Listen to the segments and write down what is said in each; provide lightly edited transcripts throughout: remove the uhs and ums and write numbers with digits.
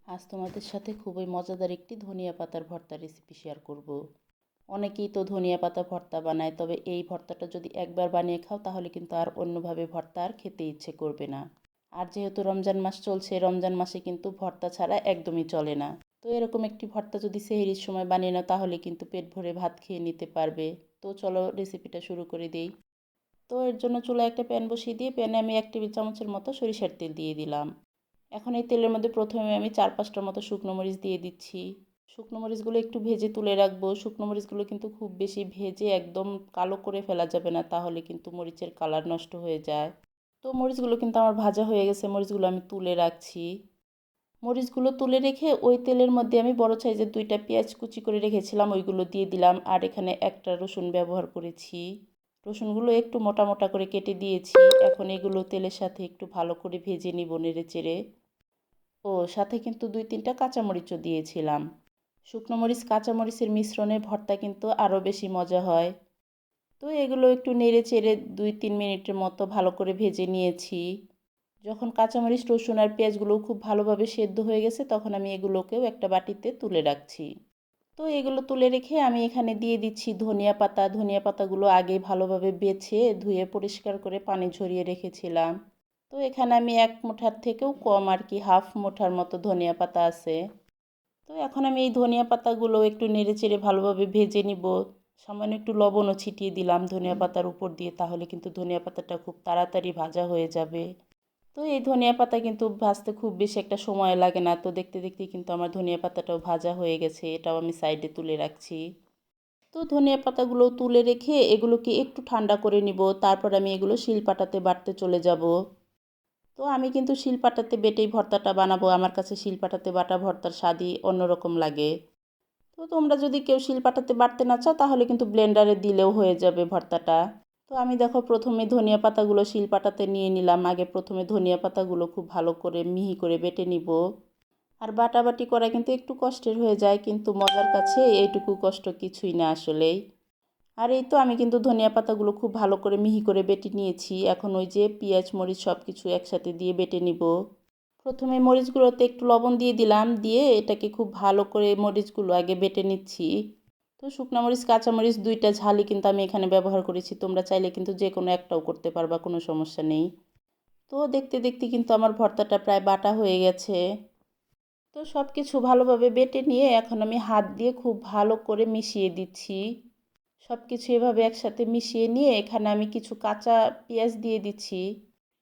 আজ তোমাদের সাথে খুবই মজাদার একটি ধনিয়া পাতার ভর্তা রেসিপি শেয়ার করব। অনেকেই তো ধনিয়া পাতা ভর্তা বানায়, তবে এই ভর্তাটা যদি একবার বানিয়ে খাও তাহলে কিন্তু আর অন্যভাবে ভর্তা আর খেতে ইচ্ছে করবে না। আর যেহেতু রমজান মাস চলছে, রমজান মাসে কিন্তু ভর্তা ছাড়া একদমই চলে না। তো এরকম একটি ভর্তা যদি সেহরির সময় বানিয়ে নাও তাহলে কিন্তু পেট ভরে ভাত খেয়ে নিতে পারবে। তো চলো রেসিপিটা শুরু করে দিই। তো এর জন্য চুলায় একটা প্যান বসিয়ে দিয়ে প্যানে আমি 1 টেবিল চামচের মতো সরিষার তেল দিয়ে দিলাম। এখন এই তেলের মধ্যে প্রথমে আমি 4-5টার মতো শুকনো মরিচ দিয়ে দিচ্ছি। শুকনো মরিচগুলো একটু ভেজে তুলে রাখবো। শুকনো মরিচগুলো কিন্তু খুব বেশি ভেজে একদম কালো করে ফেলা যাবে না, তাহলে কিন্তু মরিচের কালার নষ্ট হয়ে যায়। তো মরিচগুলো কিন্তু আমার ভাজা হয়ে গেছে, মরিচগুলো আমি তুলে রাখছি। মরিচগুলো তুলে রেখে ওই তেলের মধ্যে আমি বড় সাইজের 2টা পেঁয়াজ কুচি করে রেখেছিলাম, ওইগুলো দিয়ে দিলাম। আর এখানে একটা রসুন ব্যবহার করেছি। রসুনগুলো একটু মোটা মোটা করে কেটে দিয়েছি। এখন এগুলো তেলের সাথে একটু ভালো করে ভেজে নিব নেড়ে চেড়ে। ও সাথে কিন্তু 2-3টা কাঁচামরিচও দিয়েছিলাম। শুকনো মরিচ কাঁচামরিচের মিশ্রণে ভর্তা কিন্তু আরও বেশি মজা হয়। তো এগুলো একটু নেড়ে চেড়ে 2-3 মিনিটের মতো ভালো করে ভেজে নিয়েছি। যখন কাঁচামরিচ রসুন আর পেঁয়াজগুলো খুব ভালোভাবে সেদ্ধ হয়ে গেছে তখন আমি এগুলোকেও একটা বাটিতে তুলে রাখছি। তো এগুলো তুলে রেখে আমি এখানে দিয়ে দিচ্ছি ধনিয়া পাতা। ধনিয়া পাতাগুলো আগে ভালোভাবে বেছে ধুয়ে পরিষ্কার করে পানি ঝরিয়ে রেখেছিলাম। তো এখানে আমি 1 মুঠার থেকেও কম আর কি, হাফ মুঠার মতো ধনিয়া পাতা আছে। তো এখন আমি এই ধনিয়া পাতাগুলো একটু নেড়ে চেড়ে ভালোভাবে ভেজে নিব। সামান্য একটু লবণও ছিটিয়ে দিলাম ধনিয়া পাতার উপর দিয়ে, তাহলে কিন্তু ধনিয়া পাতাটা খুব তাড়াতাড়ি ভাজা হয়ে যাবে। তো এই ধনিয়া পাতা কিন্তু ভাজতে খুব বেশি একটা সময় লাগে না। তো দেখতে দেখতে কিন্তু আমার ধনিয়া পাতাটাও ভাজা হয়ে গেছে, এটাও আমি সাইডে তুলে রাখছি। তো ধনিয়া পাতাগুলো তুলে রেখে এগুলোকে একটু ঠান্ডা করে নিব, তারপর আমি এগুলো শিলপাটাতে বাটতে চলে যাব। তো আমি কিন্তু শিলপাটাতে বেটেই ভর্তাটা বানাবো। আমার কাছে শিলপাটাতে বাটা ভর্তার স্বাদই অন্যরকম লাগে। তো তোমরা যদি কেউ শিলপাটাতে বাটতে না চাও তাহলে কিন্তু ব্লেন্ডারে দিলেও হয়ে যাবে ভর্তাটা। তো আমি দেখো প্রথমে ধনিয়া পাতাগুলো শিলপাটাতে নিয়ে নিলাম। আগে প্রথমে ধনিয়া পাতাগুলো খুব ভালো করে মিহি করে বেটে নিব। আর বাটাবাটি করা কিন্তু একটু কষ্টের হয়ে যায়, কিন্তু মজার কাছে এইটুকু কষ্ট কিছুই না আসলেই। আর এই তো আমি কিন্তু ধনিয়া পাতাগুলো খুব ভালো করে মিহি করে বেটে নিয়েছি। এখন ওই যে পেঁয়াজ মরিচ সব কিছু একসাথে দিয়ে বেটে নিব। প্রথমে মরিচগুলোতে একটু লবণ দিয়ে দিলাম, দিয়ে এটাকে খুব ভালো করে মরিচগুলো আগে বেটে নিচ্ছি। তো শুকনো মরিচ কাঁচামরিচ 2টা ঝালই কিন্তু আমি এখানে ব্যবহার করেছি, তোমরা চাইলে কিন্তু যে কোনো একটাও করতে পারবা, কোনো সমস্যা নেই। তো দেখতে দেখতে কিন্তু আমার ভর্তাটা প্রায় বাটা হয়ে গেছে। তো সব কিছু ভালোভাবে বেটে নিয়ে এখন আমি হাত দিয়ে খুব ভালো করে মিশিয়ে দিচ্ছি। সব কিছু এভাবে একসাথে মিশিয়ে নিয়ে এখানে আমি কিছু কাঁচা পেঁয়াজ দিয়ে দিচ্ছি।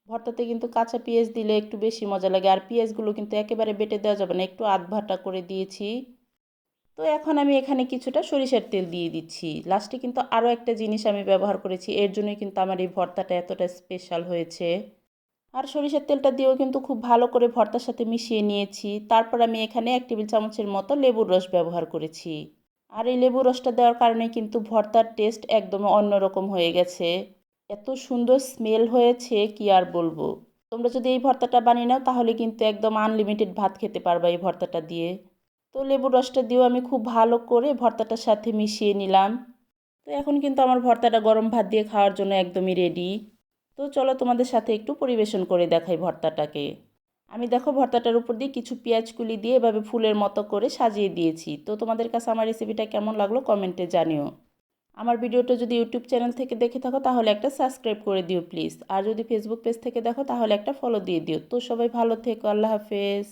ভর্তাতে কিন্তু কাঁচা পেঁয়াজ দিলে একটু বেশি মজা লাগে। আর পেঁয়াজগুলো কিন্তু একেবারে বেটে দেওয়া যাবে না, একটু আধ ভাটা করে দিয়েছি। তো এখন আমি এখানে কিছুটা সরিষার তেল দিয়ে দিচ্ছি। লাস্টে কিন্তু আরও একটা জিনিস আমি ব্যবহার করেছি, এর জন্যই কিন্তু আমার এই ভর্তাটা এতটা স্পেশাল হয়েছে। আর সরিষার তেলটা দিয়েও কিন্তু খুব ভালো করে ভর্তার সাথে মিশিয়ে নিয়েছি। তারপর আমি এখানে 1 টেবিল চামচের মতো লেবুর রস ব্যবহার করেছি। আর এই লেবুর রসটা দেওয়ার কারণে কিন্তু ভর্তার টেস্ট একদম অন্যরকম হয়ে গেছে। এত সুন্দর স্মেল হয়েছে কি আর বলবো। তোমরা যদি এই ভর্তাটা বানিয়ে নাও তাহলে কিন্তু একদম আনলিমিটেড ভাত খেতে পারবা এই ভর্তাটা দিয়ে। তো লেবুর রসটা দিয়েও আমি খুব ভালো করে ভর্তাটার সাথে মিশিয়ে নিলাম। তো এখন কিন্তু আমার ভর্তাটা গরম ভাত দিয়ে খাওয়ার জন্য একদমই রেডি। তো চলো তোমাদের সাথে একটু পরিবেশন করে দেখাই ভর্তাটাকে। আমি দেখো ভর্তাটার উপর দিয়ে কিছু পেঁয়াজ কুলি দিয়ে এভাবে ফুলের মতো করে সাজিয়ে দিয়েছি। তো তোমাদের কাছে আমার রেসিপিটা কেমন লাগলো কমেন্টে জানিও। আমার ভিডিওটা যদি ইউটিউব চ্যানেল থেকে দেখে থাকো তাহলে একটা সাবস্ক্রাইব করে দিও প্লিজ। আর যদি ফেসবুক পেজ থেকে দেখো তাহলে একটা ফলো দিয়ে দিও। তো সবাই ভালো থেকো, আল্লাহ হাফেজ।